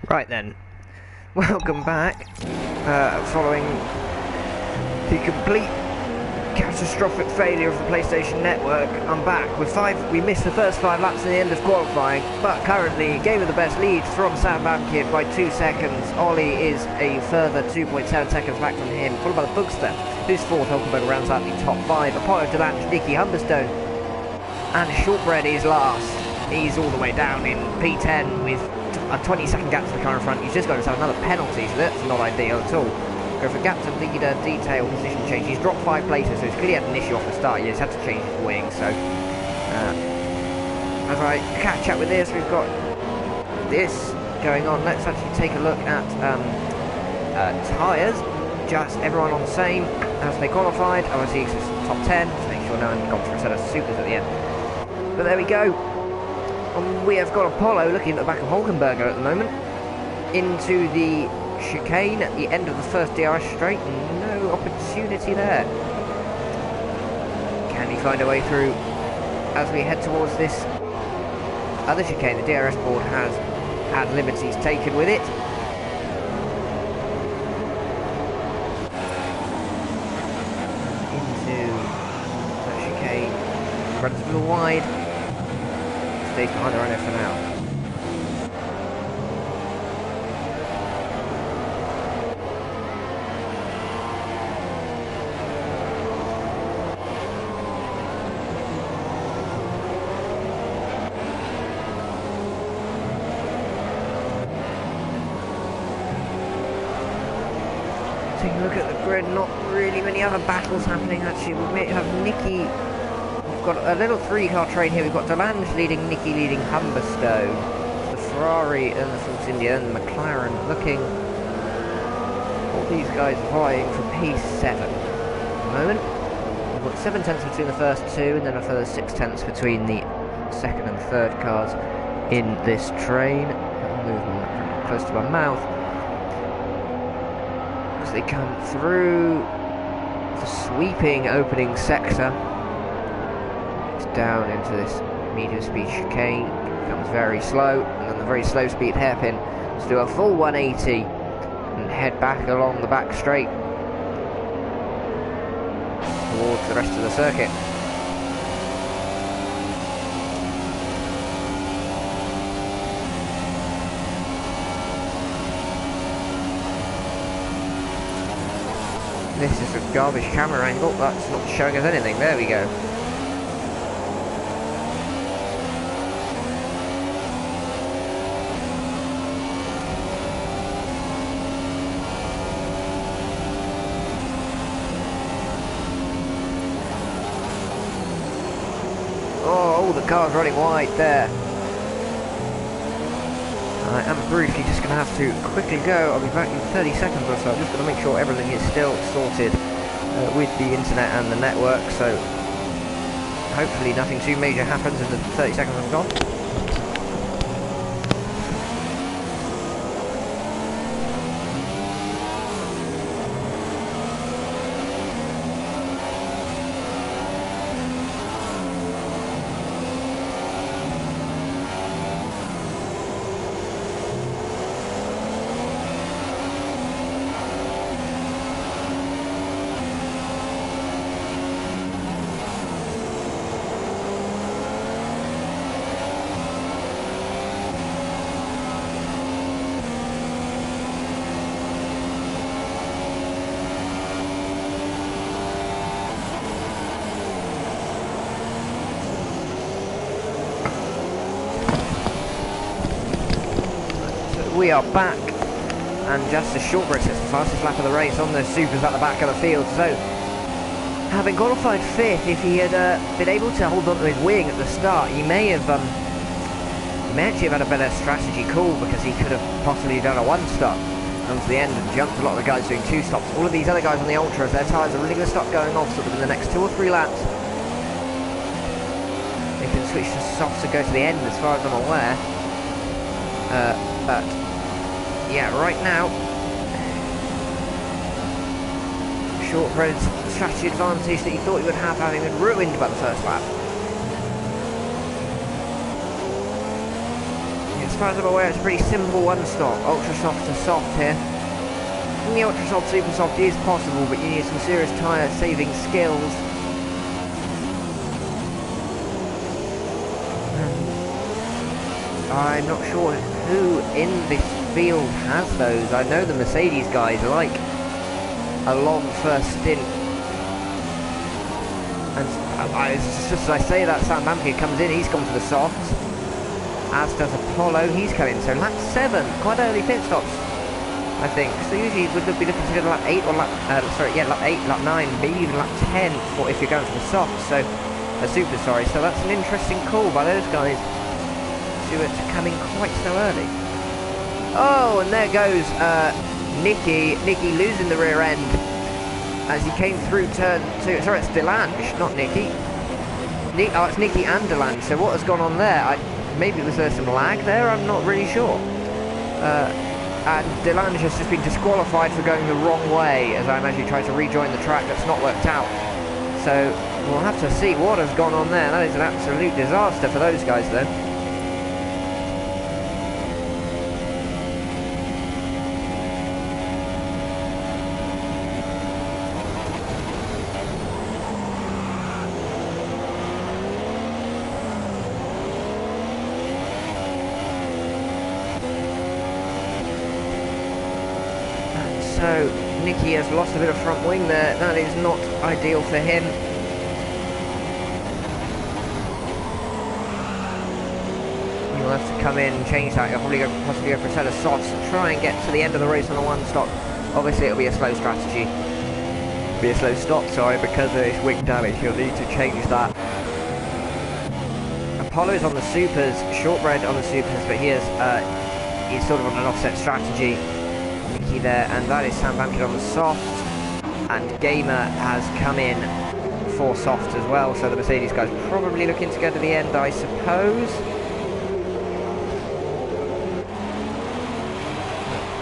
Right then, welcome back. Following the complete catastrophic failure of the PlayStation Network, I'm back with we missed the first 5 laps at the end of qualifying, but currently Game of the Best leads from Sam Bamkid by 2 seconds. Ollie is a further 2.7 seconds back from him, followed by the Bookster, who's fourth. Hulkenberg rounds out the top 5. Apollo Delange, Nicky Humberstone, and Shortbread is last. He's all the way down in P10 with a 20-second gap to the car in front. He's just got to have another penalty, so that's not ideal at all. Go for gap to leader, detail, position change. He's dropped 5 places, so he's clearly had an issue off the start. He just had to change his wing, so... as I catch up with this, we've got this going on. Let's actually take a look at tyres. Just everyone on the same as they qualified. Obviously, it's top 10, to make sure no one got for a set of supers at the end. But there we go. We have got Apollo looking at the back of Hulkenberger at the moment. Into the chicane at the end of the first DRS straight. No opportunity there. Can he find a way through as we head towards this other chicane? The DRS board has had liberties taken with it. Into the chicane. Runs a little wide. Stays behind the runner for now. Taking a look at the grid, not really many other battles happening actually. We may have Nicky. We've got a little 3-car train here. We've got Delange leading, Nicky leading Humberstone, the Ferrari and the Force India and the McLaren looking. All these guys vying for P7 at the moment. We've got 7 tenths between the first 2 and then a further 6 tenths between the second and third cars in this train. I'll move them close to my mouth. As they come through the sweeping opening sector. Down into this medium speed chicane, becomes very slow, and then the very slow speed hairpin. Let's do a full 180 and head back along the back straight towards the rest of the circuit. This is a garbage camera angle, that's not showing us anything. There we go. Oh, the car's running wide there. I am briefly just going to have to quickly go. I'll be back in 30 seconds or so. I'm just going to make sure everything is still sorted with the internet and the network. So hopefully nothing too major happens in the 30 seconds I'm gone. We are back, and just as Shortbread sets the fastest lap of the race on the supers at the back of the field. So, having qualified 5th, if he had been able to hold on to his wing at the start, he may actually have had a better strategy call, because he could have possibly done a 1-stop onto the end and jumped a lot of the guys doing 2 stops. All of these other guys on the Ultras, their tyres are really going to start going off sort of in the next 2 or 3 laps. They can switch to softs and go to the end as far as I'm aware. But yeah, right now, Shortbread's strategy advantage that he thought he would have, having been ruined by the first lap. far as I'm aware, it's a pretty simple one stop. Ultra soft to soft here. And the ultra soft, super soft is possible, but you need some serious tyre saving skills. I'm not sure who in this field has those. I know the Mercedes guys like a long first stint. And just as I say that, Sam Bamke comes in, he's gone for the softs. As does Apollo, he's coming. So lap 7, quite early pit stops, I think. So usually would be looking to go to lap 8 or lap 8, lap 9, maybe even lap 10 for if you're going for the softs. So super sorry. So that's an interesting call by those guys. Stewart coming quite so early. Oh, and there goes Nicky losing the rear end as he came through turn 2. Sorry, it's Delange, not Nicky. Oh, it's Nicky and Delange. So what has gone on there? Maybe was there some lag there? I'm not really sure. And Delange has just been disqualified for going the wrong way, as I imagine he tried to rejoin the track. That's not worked out. So we'll have to see what has gone on there. That is an absolute disaster for those guys, though. So Nicky has lost a bit of front wing there. That is not ideal for him. He'll have to come in and change that. He'll probably possibly go for a set of softs and try and get to the end of the race on a one stop. Obviously it'll be a slow strategy. Be a slow stop, sorry, because of his wing damage. He'll need to change that. Apollo's on the supers, Shortbread on the supers, but he's sort of on an offset strategy. Nicky there, and that is Sam Bamke on the soft, and Gamer has come in for soft as well, so the Mercedes guys probably looking to go to the end, I suppose.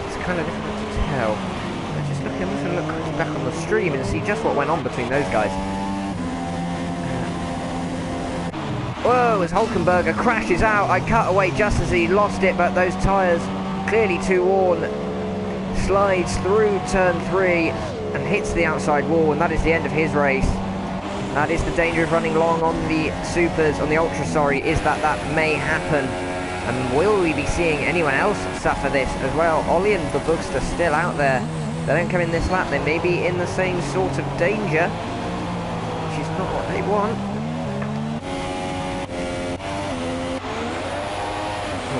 It's kind of difficult to tell. I'm just going to look back on the stream and see just what went on between those guys. Whoa, as Hulkenberger crashes out, I cut away just as he lost it, but those tyres clearly too worn. Slides through turn 3 and hits the outside wall, and that is the end of his race. That is the danger of running long on the supers, on the ultra, sorry, is that may happen. And will we be seeing anyone else suffer this as well? Ollie and the Bookster still out there. They don't come in this lap, they may be in the same sort of danger, which is not what they want.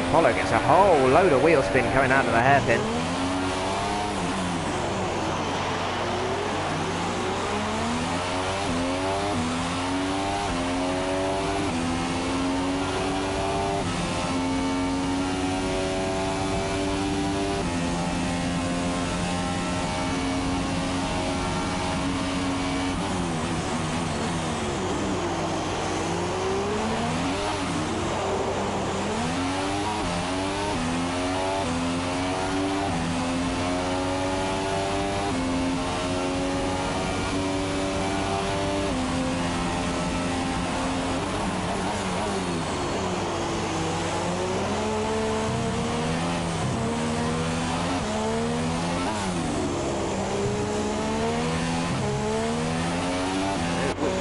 Apollo gets a whole load of wheel spin coming out of the hairpin.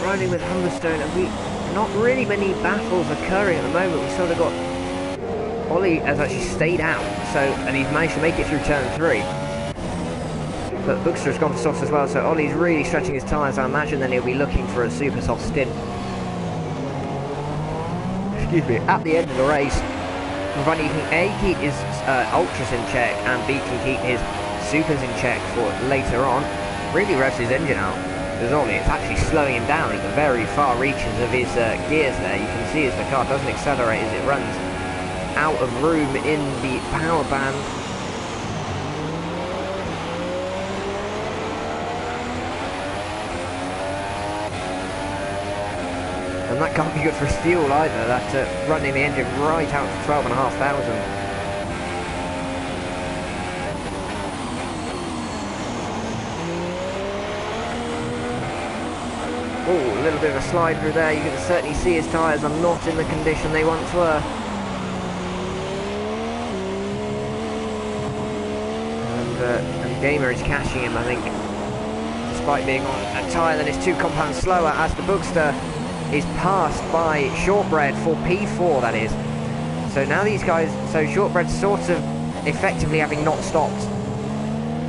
Riding with Humberstone, and not really many battles occurring at the moment. We sort of got Ollie has actually stayed out, and he's managed to make it through turn 3. But Bookster has gone for softs as well, so Ollie's really stretching his tyres. I imagine then he'll be looking for a super soft stint. Excuse me. At the end of the race, providing he can A, keep his ultras in check, and B, can keep his supers in check for later on. Really revs his engine out. Because Ollie, it's actually slowing him down at the very far reaches of his gears there. You can see as the car doesn't accelerate as it runs out of room in the power band. And that can't be good for his fuel either, that running the engine right out to 12,500. Oh, a little bit of a slide through there. You can certainly see his tyres are not in the condition they once were. and Gamer is catching him, I think, despite being on a tyre that is 2 compounds slower, as the Bookster is passed by Shortbread for P4, that is. So now these guys, so Shortbread's sort of effectively having not stopped,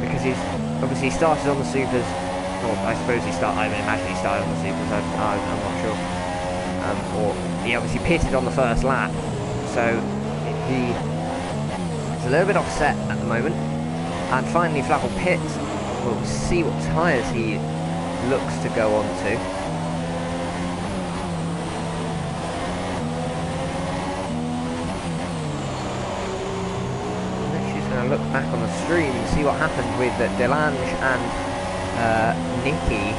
because he's obviously started on the Supers, or I suppose I would imagine he started on the Supers, I'm not sure. Or he obviously pitted on the first lap, so he is a little bit offset at the moment. And finally Flavel pits. We'll see what tyres he looks to go on to. She's going to look back on the stream and see what happened with Delange and Nicky,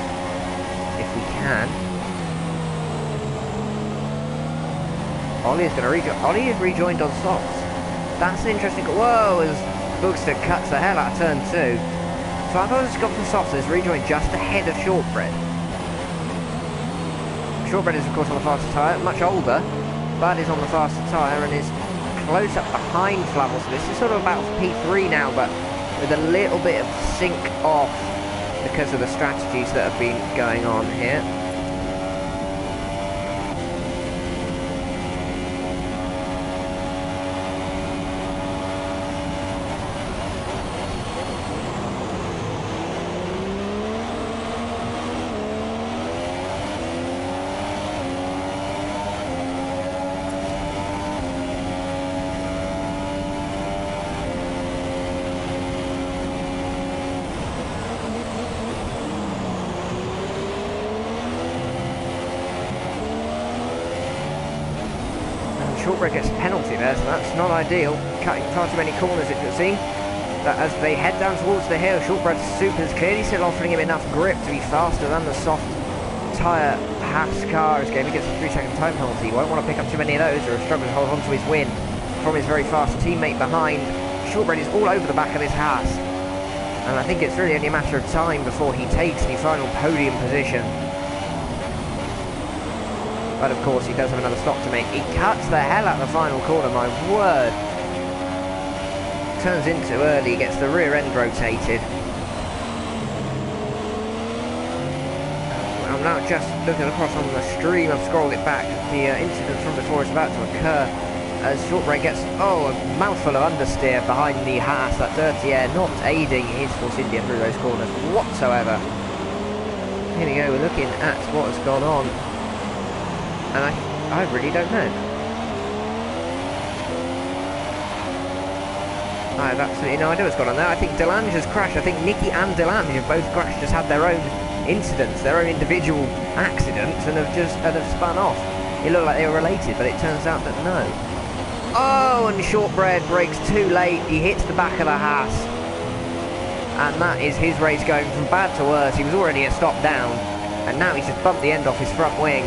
if we can. Ollie is going to rejoin. Ollie is rejoined on softs. That's an interesting. Whoa! As Bookster cuts the hell out of turn 2. Flavel's gone from softs, has rejoined just ahead of Shortbread. Shortbread is of course on the faster tyre, much older, but is on the faster tyre and is close up behind Flavel. So this is sort of about P3 now, but with a little bit of sync off because of the strategies that have been going on here. Shortbread gets a penalty there, so that's not ideal. Cutting far too many corners, it would seem. But as they head down towards the hill, Shortbread's Super's clearly still offering him enough grip to be faster than the soft tyre Haas car is going. He gets a 3-second time penalty. Won't want to pick up too many of those, or struggle to hold on to his win from his very fast teammate behind. Shortbread is all over the back of this Haas, and I think it's really only a matter of time before he takes the final podium position. But of course he does have another stop to make. He cuts the hell out of the final corner, my word. Turns into early, gets the rear end rotated. I'm now just looking across on the stream, I've scrolled it back. The incident from before is about to occur as Shortbread gets, a mouthful of understeer behind the Haas. That dirty air not aiding his Force India through those corners whatsoever. Here we go, we're looking at what has gone on. And I really don't know. I have absolutely no idea what's gone on there. I think Delange has crashed. I think Nicky and Delange have both crashed, just had their own incidents, their own individual accidents, and have spun off. It looked like they were related, but it turns out that no. Oh, and Shortbread brakes too late. He hits the back of the Haas. And that is his race going from bad to worse. He was already a stop down, and now he's just bumped the end off his front wing.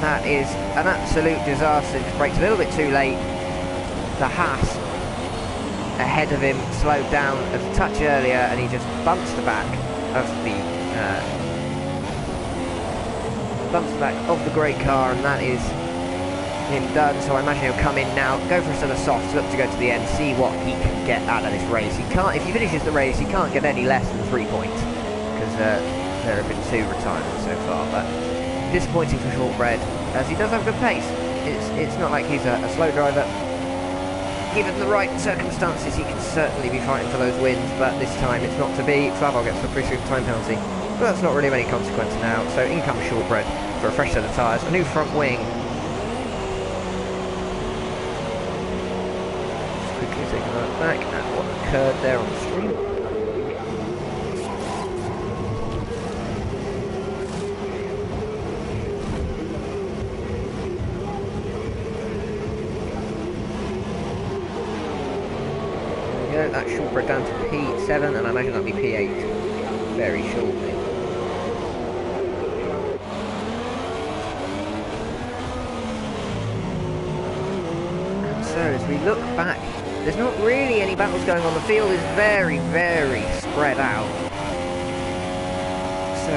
That is an absolute disaster. He brakes a little bit too late. The Haas ahead of him slowed down a touch earlier, and he just bumps the back of the great car, and that is him done. So I imagine he'll come in now, go for a set of softs, look to go to the end, see what he can get out of this race. He can't, if he finishes the race, he can't get any less than 3 points, because there have been 2 retirements so far. But disappointing for Shortbread, as he does have good pace. It's not like he's a slow driver. Given the right circumstances, he can certainly be fighting for those wins, but this time it's not to be. Flavel gets the 3-second time penalty, but that's not really of any consequence now. So in comes Shortbread for a fresh set of tyres, a new front wing. Just quickly taking a look back at what occurred there on the stream. That Shortbread down to P7, and I imagine that'll be P8 very shortly. And so as we look back, there's not really any battles going on. The field is very, very spread out. So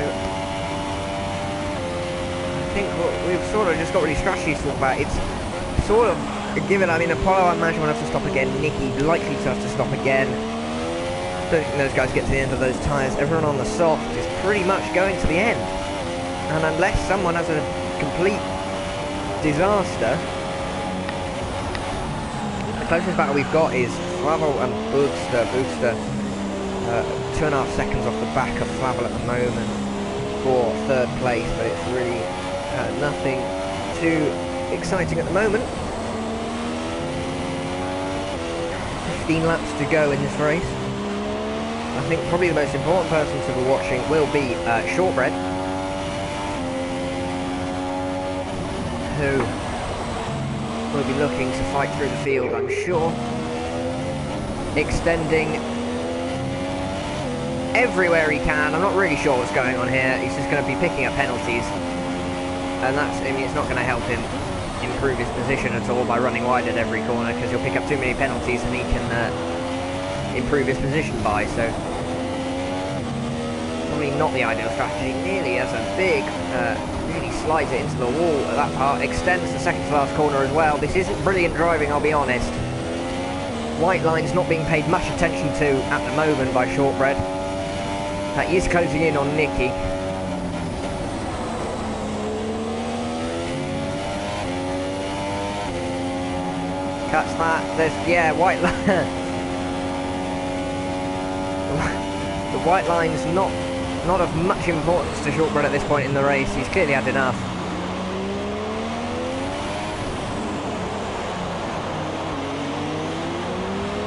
I think what we've sort of just got really strategies to talk about. It's sort of Given, I mean, Apollo, I imagine, will have to stop again. Nicky, likely to have to stop again. Don't think those guys get to the end of those tyres. Everyone on the soft is pretty much going to the end. And unless someone has a complete disaster, the closest battle we've got is Flavel and Boogster. Boogster, 2.5 seconds off the back of Flavel at the moment for third place, but it's really nothing too exciting at the moment. 15 laps to go in this race. I think probably the most important person to be watching will be Shortbread, who will be looking to fight through the field, I'm sure, extending everywhere he can. I'm not really sure what's going on here. He's just going to be picking up penalties, and that's, I mean, it's not going to help him improve his position at all by running wide at every corner, because he'll pick up too many penalties and he can improve his position by. So probably not the ideal strategy. Nearly has a big really slides it into the wall at that part, extends the second to last corner as well. This isn't brilliant driving, I'll be honest. White line's not being paid much attention to at the moment by Shortbread. He is closing in on Nicky. Cuts that. There's, yeah, white line. The white line's not of much importance to Shortbread at this point in the race. He's clearly had enough.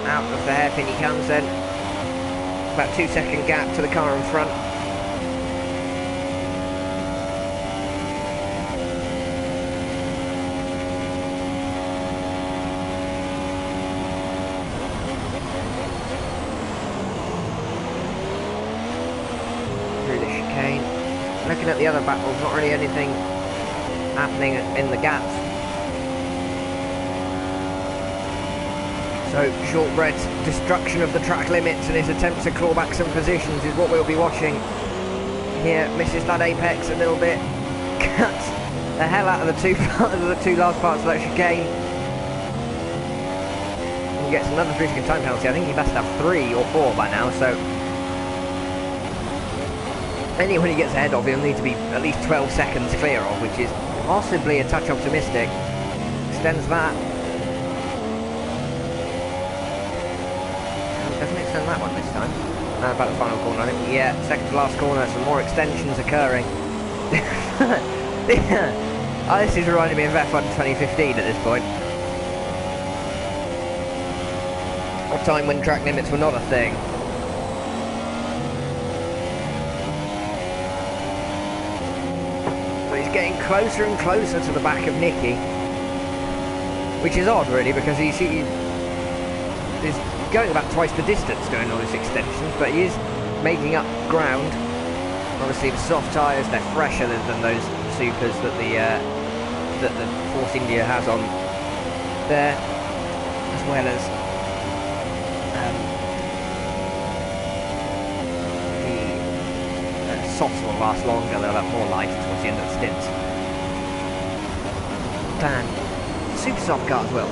Out of the hairpin he comes then. About 2-second gap to the car in front. Through the chicane. Looking at the other battles, not really anything happening in the gaps. So Shortbread's destruction of the track limits and his attempt to claw back some positions is what we'll be watching here. Misses that apex a little bit, cuts the hell out of the two last parts of that chicane. He gets another 3-second time penalty. I think he must have 3 or 4 by now, so anyone he gets ahead of, he'll need to be at least 12 seconds clear of, which is possibly a touch optimistic. Extends that. Doesn't extend that one this time. About the final corner, I think. Yeah, second to last corner, some more extensions occurring. This is reminding me of F1 2015 at this point. A time when track limits were not a thing. So he's getting closer and closer to the back of Nicky, which is odd really, because he's going about twice the distance doing all his extensions, but he is making up ground. Obviously the soft tyres, they're fresher than those supers that the Force India has on there, as well as the softs will last longer, they'll have more life towards the end of the stints than super soft cars will.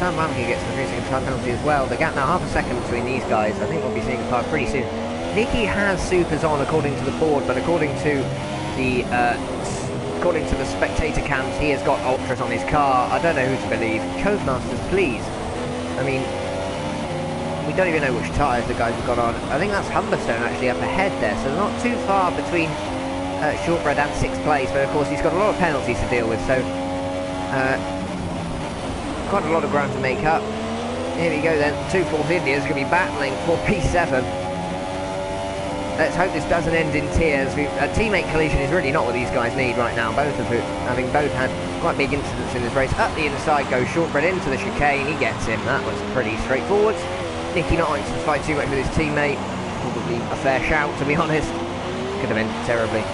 Sam Manke gets the 3-second time penalty as well. The gap now half a second between these guys. I think we'll be seeing a car pretty soon. Nicky has supers on according to the board, but according to the spectator cams, he has got ultras on his car. I don't know who to believe. Codemasters, please. I mean, we don't even know which tyres the guys have got on. I think that's Humberstone actually up ahead there, so not too far between Shortbread and 6th place, but of course he's got a lot of penalties to deal with, so quite a lot of ground to make up. Here we go then, 2 Force Indias going to be battling for P7. let's hope this doesn't end in tears. A teammate collision is really not what these guys need right now. Both had quite big incidents in this race. Up the inside goes Shortbread into the chicane. He gets him. That was pretty straightforward. Nicky not wanting to fight too much with his teammate. Probably a fair shout, to be honest. Could have ended terribly.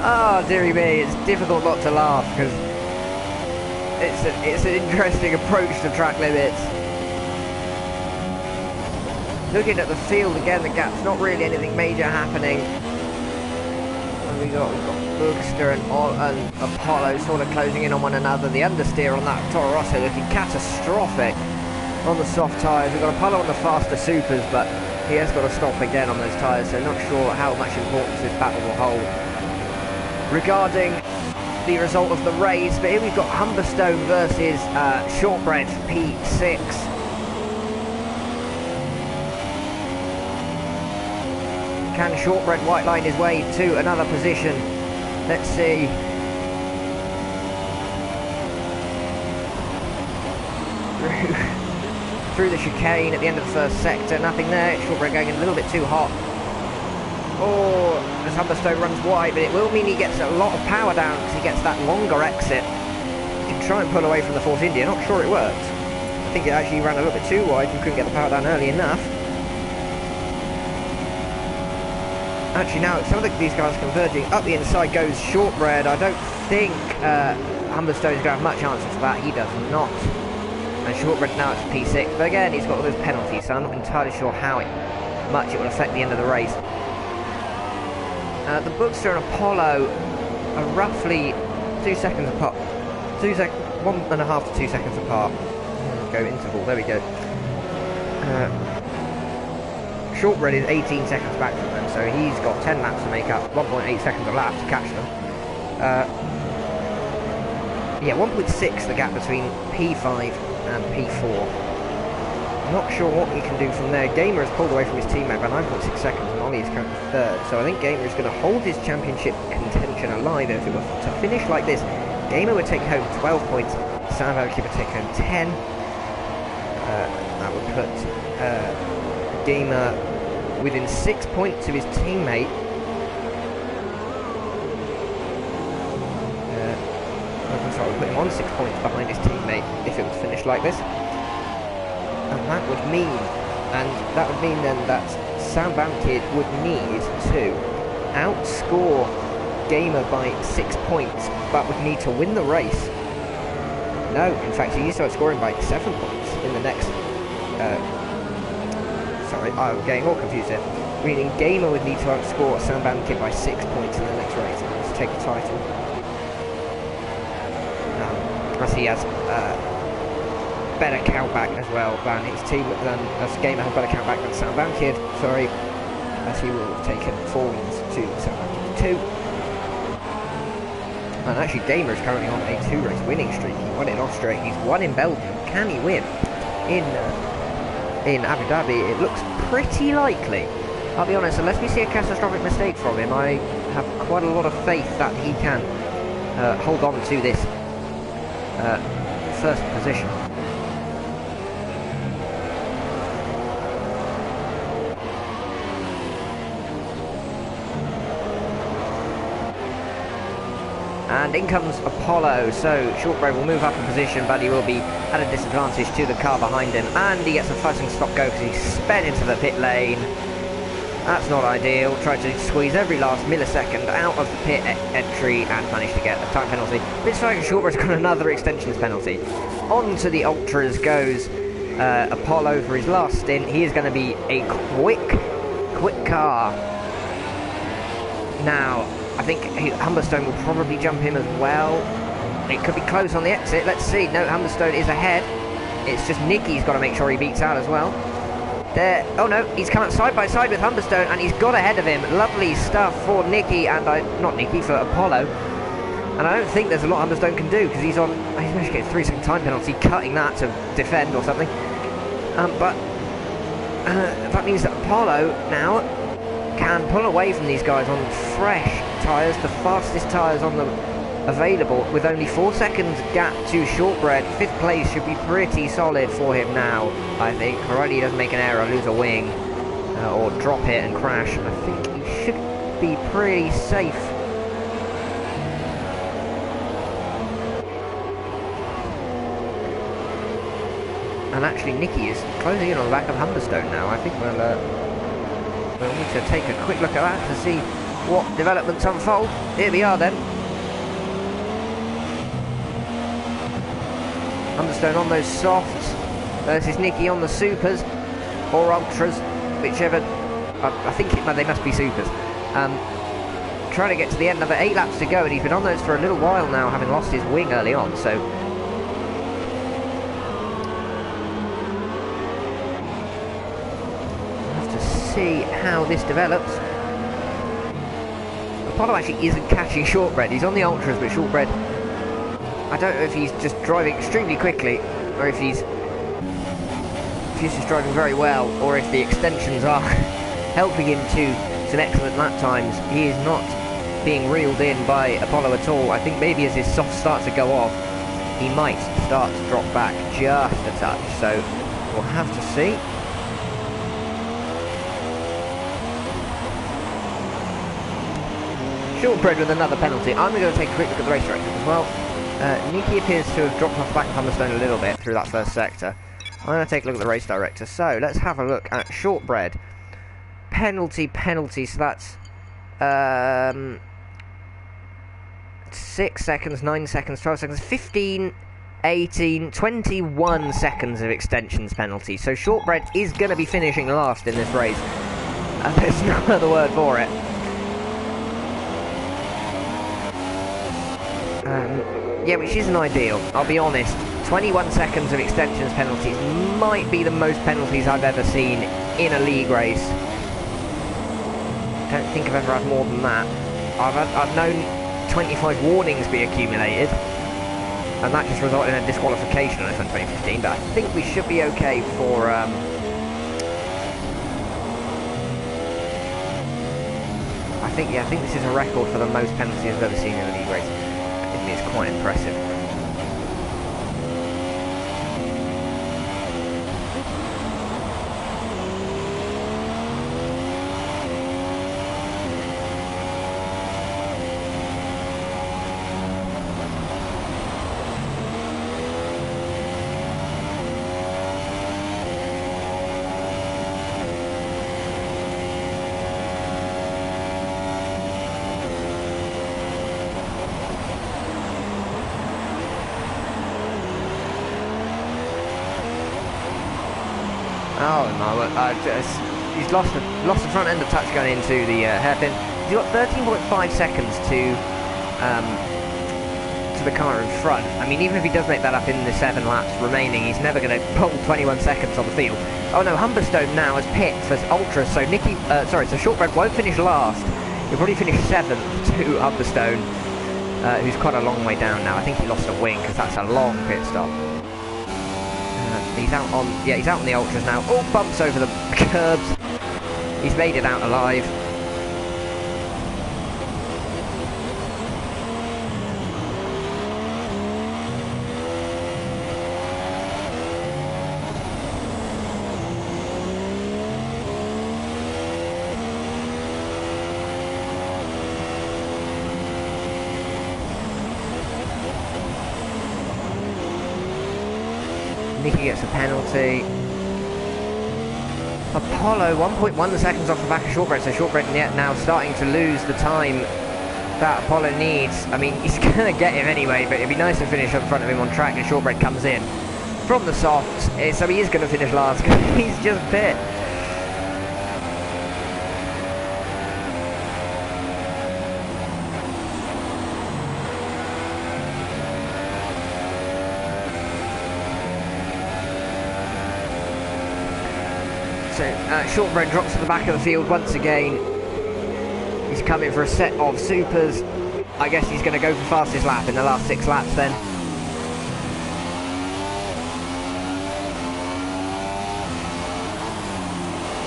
Oh, dearie me, it's difficult not to laugh because it's an interesting approach to track limits. Looking at the field again, the gap's not really anything major happening. And we've got Boogster and Apollo sort of closing in on one another. The understeer on that Toro Rosso looking catastrophic on the soft tyres. We've got Apollo on the faster supers, but he has got to stop again on those tyres, so not sure how much importance this battle will hold regarding the result of the race. But here we've got Humberstone versus Shortbread P6. Can Shortbread white line his way to another position? Let's see. Through the chicane at the end of the first sector, nothing there. Shortbread going in a little bit too hot. Oh, as Humberstone runs wide, but it will mean he gets a lot of power down because he gets that longer exit. He can try and pull away from the Force India, not sure it worked. I think it actually ran a little bit too wide and couldn't get the power down early enough. Actually now, some of these guys converging. Up the inside goes Shortbread. I don't think Humberstone's going to have much answer for that. He does not. And Shortbread now it's P6, but again he's got all those penalties, so I'm not entirely sure how much it will affect the end of the race. The Boogster and Apollo are roughly 2 seconds apart. 1.5 to 2 seconds apart. Go interval, there we go. Shortbread is 18 seconds back from them, so he's got 10 laps to make up, 1.8 seconds a lap to catch them. Yeah, 1.6 the gap between P5 and P4. Not sure what he can do from there. Gamer has pulled away from his teammate by 9.6 seconds and Ollie is currently third. So I think Gamer is going to hold his championship contention alive. If it were to finish like this, Gamer would take home 12 points, Sam Valkyrie would take home 10. That would put Gamer within 6 points of his teammate. I'm sorry, we'll put him on 6 points behind his teammate if it was finished like this. And that would mean then that Sam Bankid would need to outscore Gamer by 6 points, but would need to win the race. No, in fact, he needs to outscore him by 7 points in the next. Sorry, I'm getting all confused here. Meaning Gamer would need to outscore Sam Bankid by 6 points in the next race to take the title. As he has better countback as well than his team, as Gamer has better countback than Sam Bankid, sorry, as he will have taken 4 wins to Sam Bankid 2. And actually Gamer is currently on a 2-race winning streak. He won in Austria, he's won in Belgium. Can he win in Abu Dhabi? It looks pretty likely. I'll be honest, unless we see a catastrophic mistake from him, I have quite a lot of faith that he can hold on to this first position. And in comes Apollo, so Shortbread will move up a position, but he will be at a disadvantage to the car behind him, and he gets a fussing stop go because he sped into the pit lane. That's not ideal. Tried to squeeze every last millisecond out of the pit entry and managed to get a time penalty. This time Shortbread's got another extensions penalty. On to the Ultras goes Apollo for his last stint. He is going to be a quick car. Now, I think Humberstone will probably jump him as well. It could be close on the exit. Let's see. No, Humberstone is ahead. It's just Nicky's got to make sure he beats out as well. There. Oh no, he's come out side by side with Humberstone and he's got ahead of him. Lovely stuff for Nicky and not Nicky, for Apollo. And I don't think there's a lot Humberstone can do because he's managed to get a 3-second time penalty, cutting that to defend or something. But that means that Apollo now can pull away from these guys on fresh tyres, the fastest tyres on the available, with only 4 seconds gap to Shortbread. 5th place should be pretty solid for him now, I think, provided he doesn't make an error, lose a wing, or drop it and crash. I think he should be pretty safe. And actually Nicky is closing in on the back of Humberstone now. I think we'll need to take a quick look at that to see what developments unfold. Here we are then. Humberstone on those softs versus Nicky on the supers or ultras, whichever. I think they must be supers. Trying to get to the end of it. 8 laps to go, and he's been on those for a little while now, having lost his wing early on. So we'll have to see how this develops. Apollo actually isn't catching Shortbread. He's on the ultras, but Shortbread, I don't know if he's just driving extremely quickly, or if he's just driving very well, or if the extensions are helping him to some excellent lap times. He is not being reeled in by Apollo at all. I think maybe as his soft starts to go off, he might start to drop back just a touch. So we'll have to see. Shortbread with another penalty. I'm going to take a quick look at the race director as well. Nicky appears to have dropped off the back of Humberstone a little bit through that first sector. I'm going to take a look at the race director. So let's have a look at Shortbread. Penalty, so that's 6 seconds, 9 seconds, 12 seconds, 15, 18, 21 seconds of extensions penalty. So Shortbread is going to be finishing last in this race. There's no other word for it. Yeah, which isn't ideal, I'll be honest. 21 seconds of extensions penalties might be the most penalties I've ever seen in a league race. I don't think I've ever had more than that. I've known 25 warnings be accumulated, and that just resulted in a disqualification on this one 2015, but I think we should be okay for I think this is a record for the most penalties I've ever seen in a league race. It's quite impressive. Oh no! He's lost the front end of touch going into the hairpin. He's got 13.5 seconds to the car in front. I mean, even if he does make that up in the 7 laps remaining, he's never going to pull 21 seconds on the field. Oh no! Humberstone now has pit for ultras. So so Shortbread won't finish last. He'll probably finish 7th to Humberstone, who's quite a long way down now. I think he lost a wing because that's a long pit stop. He's out on the ultras now. Oh, bumps over the curbs. He's made it out alive. Nicky gets a penalty. Apollo 1.1 seconds off the back of Shortbread, so Shortbread now starting to lose the time that Apollo needs. I mean, he's going to get him anyway, but it'd be nice to finish up front of him on track, and Shortbread comes in from the softs, so he is going to finish last because he's just pit. So Shortbread drops to the back of the field once again. He's coming for a set of supers. I guess he's going to go for fastest lap in the last 6 laps then.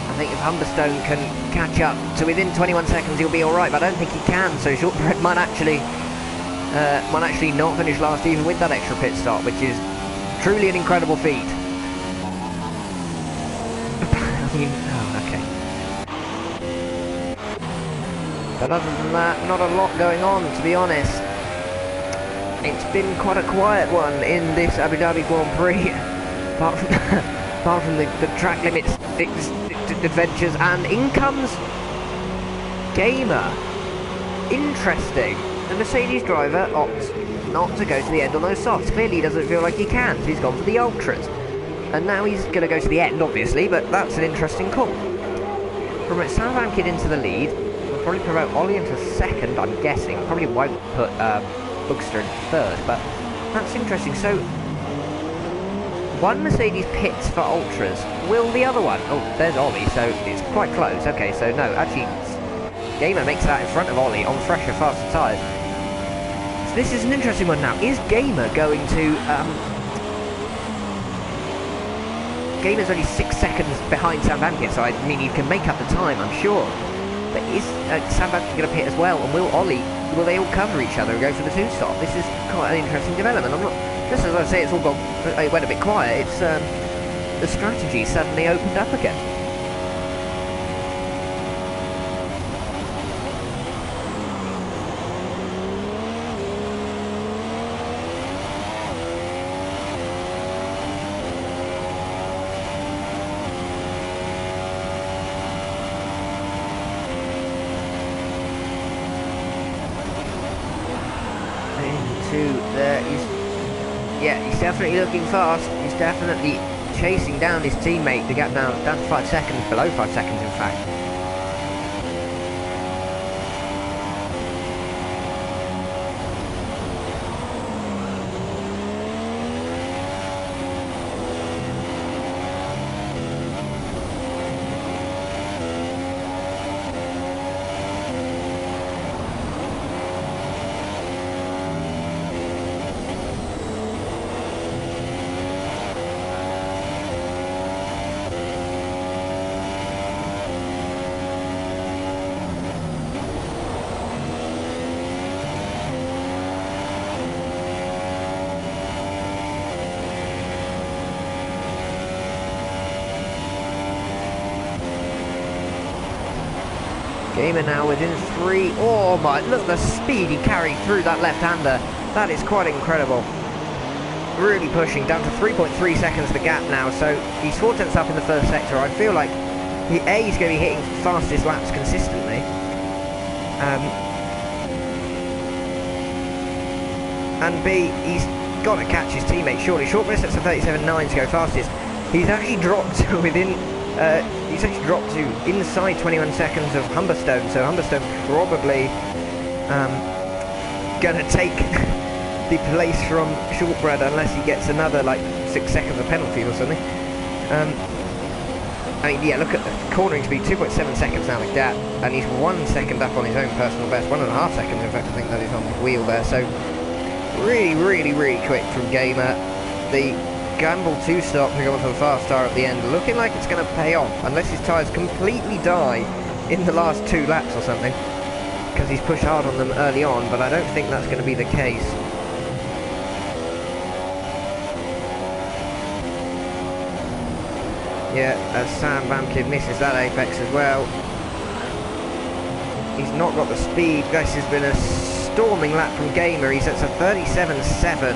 I think if Humberstone can catch up to within 21 seconds, he'll be all right. But I don't think he can. So Shortbread might actually not finish last even with that extra pit stop, which is truly an incredible feat. I mean, oh, okay. But other than that, not a lot going on, to be honest. It's been quite a quiet one in this Abu Dhabi Grand Prix, apart from the track limits adventures. And in comes Gamer. Interesting. The Mercedes driver opts not to go to the end on those softs. Clearly he doesn't feel like he can, so he's gone for the ultras. And now he's going to go to the end, obviously, but that's an interesting call. Promote Sam Van Kid into the lead. We'll probably promote Ollie into second, I'm guessing. Probably won't put Bookster in third, but that's interesting. So, one Mercedes pits for ultras. Will the other one? Oh, there's Ollie, so it's quite close. Okay, so no, actually, Gamer makes that in front of Ollie on fresher, faster tyres. So this is an interesting one now. Is Gamer going to... Gamer's only 6 seconds behind Sam Van Kid, so I mean, he can make up the time, I'm sure. But is Sam Van Kid going to pit as well? And will they all cover each other and go for the 2-stop? This is quite an interesting development. I'm not... Just as I say, it went a bit quiet. It's the strategy suddenly opened up again. He's definitely looking fast. He's definitely chasing down his teammate. The gap now down to 5 seconds, below 5 seconds in fact. Gamer now within 3. Oh my, look the speed he carried through that left-hander. That is quite incredible. Really pushing, down to 3.3 seconds the gap now, so he's 4 tenths up in the first sector. I feel like he's going to be hitting fastest laps consistently. And B, he's got to catch his teammate, surely. Shortbread sets a 37.9 to go fastest. He's actually dropped to within... he's actually dropped to inside 21 seconds of Humberstone, so Humberstone probably going to take the place from Shortbread unless he gets another like 6 seconds of penalties or something. I mean, yeah, look at the cornering speed, 2.7 seconds now the gap, and he's 1 second up on his own personal best, 1.5 seconds in fact I think that is on the wheel there, so really quick from Gamer. The gamble 2-stop to go for the fast tire at the end, looking like it's going to pay off, unless his tyres completely die in the last 2 laps or something, because he's pushed hard on them early on, but I don't think that's going to be the case. Yeah, as Sam Van Kid misses that apex as well. He's not got the speed. This has been a storming lap from Gamer. He sets a 37.7.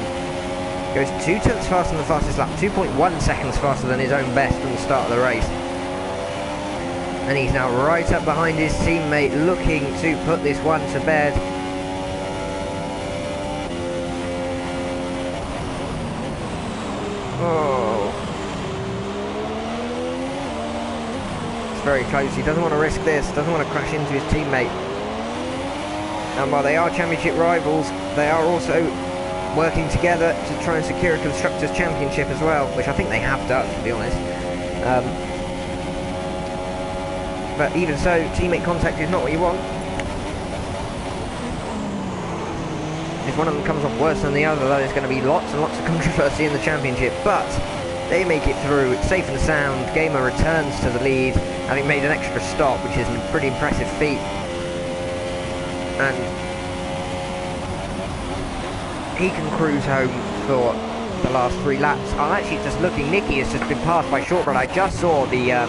Goes 2 tenths faster than the fastest lap, 2.1 seconds faster than his own best from the start of the race. And he's now right up behind his teammate, looking to put this one to bed. Oh. It's very close. He doesn't want to risk this, doesn't want to crash into his teammate. And while they are championship rivals, they are also working together to try and secure a Constructors' Championship as well, which I think they have done, to be honest. But even so, teammate contact is not what you want. If one of them comes off worse than the other, though, there's going to be lots and lots of controversy in the championship. But they make it through. It's safe and sound. Gamer returns to the lead, having made an extra stop, which is a pretty impressive feat. And he can cruise home for the last 3 laps. I'm actually just looking. Nicky has just been passed by Shortbread. I just saw the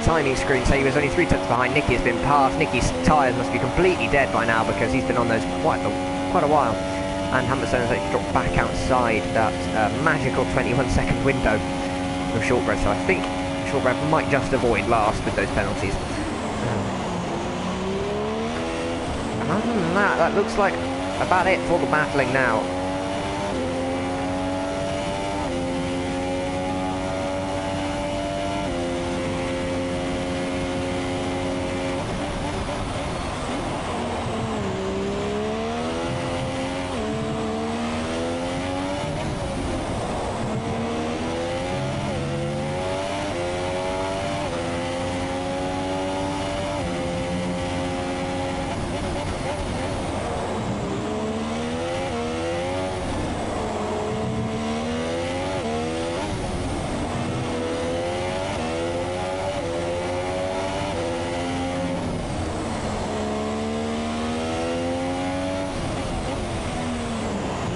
timing screen say he was only 3 tenths behind. Nicky has been passed. Nicky's tyres must be completely dead by now because he's been on those quite a while. And Humberstone has actually dropped back outside that magical 21-second window of Shortbread. So I think Shortbread might just avoid last with those penalties. And other than that, that looks like about it for the battling now.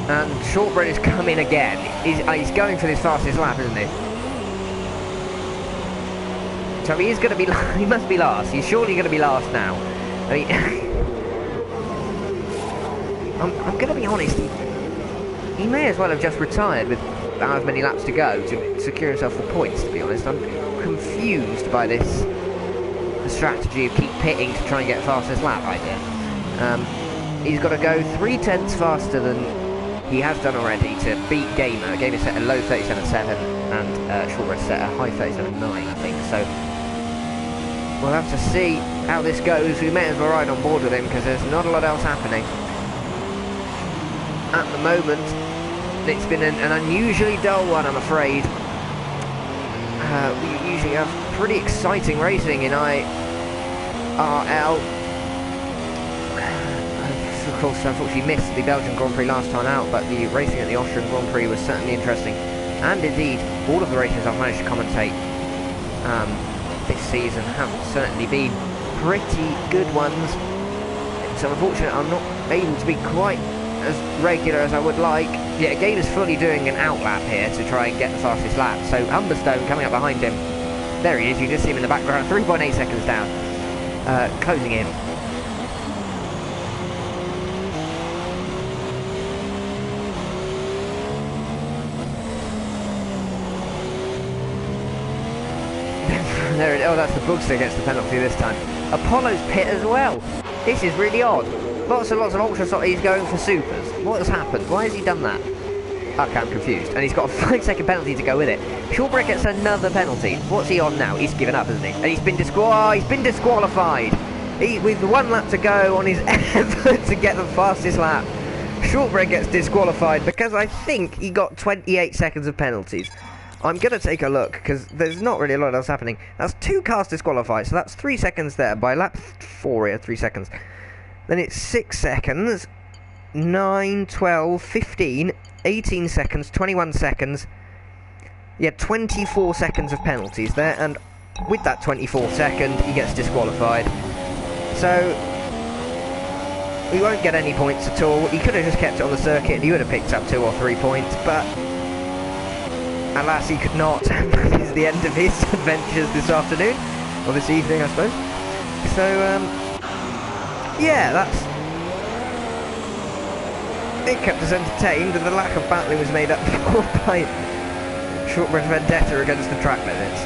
And Shortbread is coming again. He's going for this fastest lap, isn't he? So he is going to be. He must be last. He's surely going to be last now. I mean, I'm going to be honest. He may as well have just retired with as many laps to go to secure himself the points. To be honest, I'm confused by this strategy of keep pitting to try and get fastest lap idea. He's got to go 3 tenths faster than he has done already to beat Gamer. Gamer set a low 37.7 and Shortbread set a high 37.9, I think. So we'll have to see how this goes. We may as well ride on board with him because there's not a lot else happening at the moment. It's been an unusually dull one, I'm afraid. We usually have pretty exciting racing in IRL. Of course, unfortunately missed the Belgian Grand Prix last time out, but the racing at the Austrian Grand Prix was certainly interesting. And indeed, all of the races I've managed to commentate this season have certainly been pretty good ones. So unfortunately, I'm not able to be quite as regular as I would like. Yeah, Gain is fully doing an outlap here to try and get the fastest lap. So Humberstone coming up behind him. There he is, you can see him in the background, 3.8 seconds down. Closing in. There it is. Oh, that's the Bugster that gets the penalty this time. Apollo's pit as well. This is really odd. Lots and lots of ultra. He's going for supers. What has happened? Why has he done that? Okay, I'm confused. And he's got a 5-second penalty to go with it. Shortbread gets another penalty. What's he on now? He's given up, hasn't he? And he's been disqualified. With 1 lap to go on his effort to get the fastest lap. Shortbread gets disqualified because I think he got 28 seconds of penalties. I'm going to take a look, because there's not really a lot else happening. That's 2 cars disqualified, so that's 3 seconds there. By lap 4 here, 3 seconds. Then it's 6 seconds, 9, 12, 15, 18 seconds, 21 seconds. Yeah, 24 seconds of penalties there, and with that 24th second, he gets disqualified. So, he won't get any points at all. He could have just kept it on the circuit, and he would have picked up 2 or 3 points, but alas, he could not. That is the end of his adventures this afternoon, or this evening, I suppose. So, yeah, that's... It kept us entertained, and the lack of battling was made up for by Shortbread's vendetta against the track limits.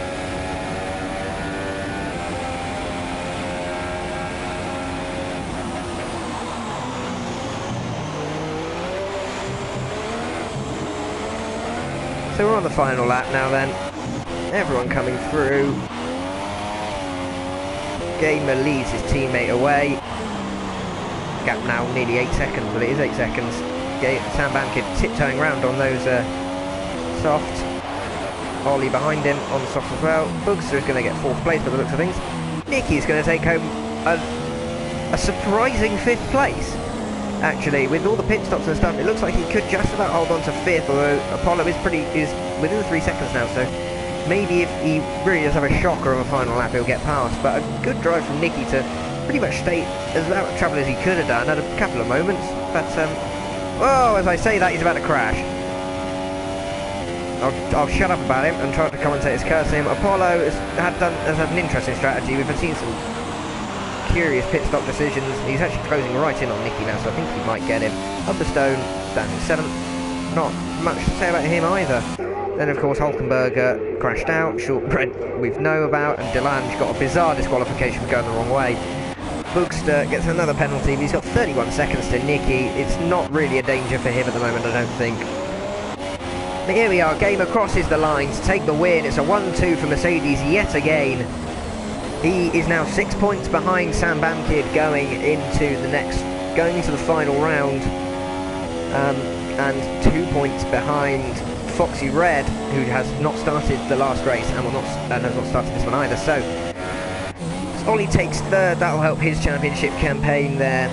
So we're on the final lap now then. Everyone coming through. Gamer leads his teammate away. Gap now nearly 8 seconds, but it is 8 seconds. Sam Bankid tiptoeing around on those soft. Ollie behind him on soft as well. Bugster is going to get 4th place by the looks of things. Nicky's going to take home a surprising 5th place. Actually, with all the pit stops and stuff, it looks like he could just about hold on to 5th, although Apollo is within 3 seconds now, so maybe if he really does have a shocker on the final lap, he'll get past. But a good drive from Nicky to pretty much stay as out of trouble as he could have done at a couple of moments. But, oh, as I say that, he's about to crash. I'll shut up about him and try to commentate his cursing him. Apollo has had an interesting strategy. We've seen some curious pit stop decisions. He's actually closing right in on Nicky now, so I think he might get him. Humberstone standing 7th. Not much to say about him either. Then, of course, Hulkenberger crashed out. Shortbread we know about, and Delange got a bizarre disqualification for going the wrong way. Boogster gets another penalty. He's got 31 seconds to Nicky. It's not really a danger for him at the moment, I don't think. But here we are. Gamer crosses the line to take the win. It's a 1-2 for Mercedes yet again. He is now 6 points behind Sam Bamkid going into the final round, and 2 points behind Foxy Red, who has not started the last race and has not started this one either. So Ollie takes 3rd. That'll help his championship campaign there,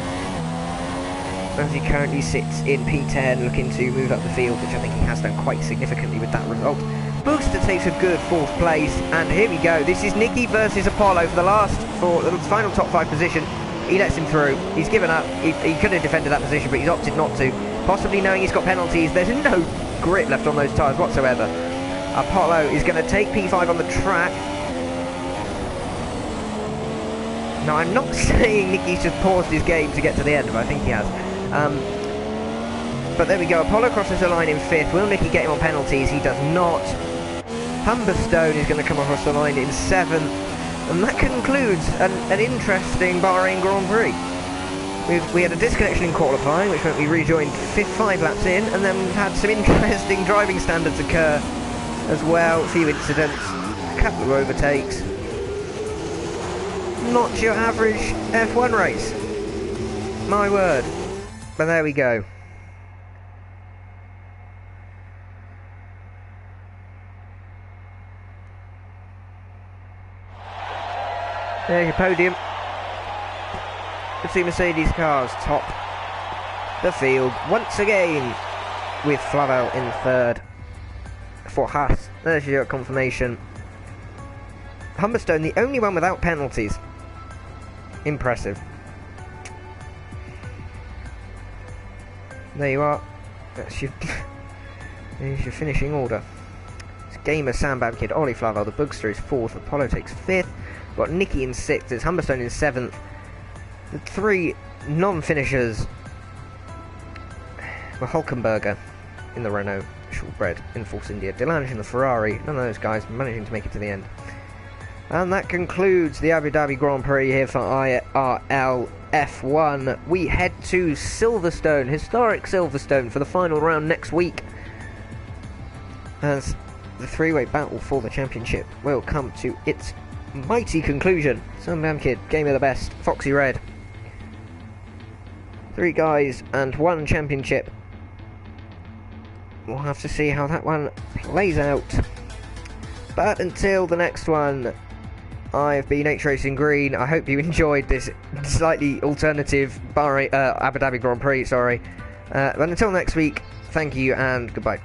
as he currently sits in P10, looking to move up the field, which I think he has done quite significantly with that result. Boogster takes a good 4th place, and here we go. This is Nicky versus Apollo for the final top 5 position. He lets him through. He's given up. He could have defended that position, but he's opted not to, possibly knowing he's got penalties. There's no grip left on those tyres whatsoever. Apollo is going to take P5 on the track. Now, I'm not saying Nicky's just paused his game to get to the end, but I think he has. But there we go. Apollo crosses the line in 5th. Will Nicky get him on penalties? He does not. Humberstone is going to come across the line in 7th. And that concludes an interesting Bahrain Grand Prix. We had a disconnection in qualifying, which meant we rejoined 5 laps in, and then we've had some interesting driving standards occur as well. A few incidents, a couple of overtakes. Not your average F1 race. My word. But there we go. There's your podium. The two Mercedes cars top the field once again, with Flavel in 3rd for Haas. There's your confirmation. Humberstone, the only one without penalties. Impressive. There you are. That's your there's your finishing order. It's Gamer, Sam Bamkid, Ollie Flavel. The Boogster is 4th. Apollo takes 5th. Got Nicky in 6th. It's Humberstone in 7th. The 3 non-finishers were Hulkenberger in the Renault, Shortbread in Force India, Delange in the Ferrari. None of those guys managing to make it to the end. And that concludes the Abu Dhabi Grand Prix here for IRL F1. We head to Silverstone, historic Silverstone, for the final round next week, as the 3-way battle for the championship will come to its mighty conclusion. Sam Bamkid, Game of the Best, Foxy Red. 3 guys and 1 championship. We'll have to see how that one plays out. But until the next one, I've been H Racing Green. I hope you enjoyed this slightly alternative Abu Dhabi Grand Prix, sorry. But until next week, thank you and goodbye.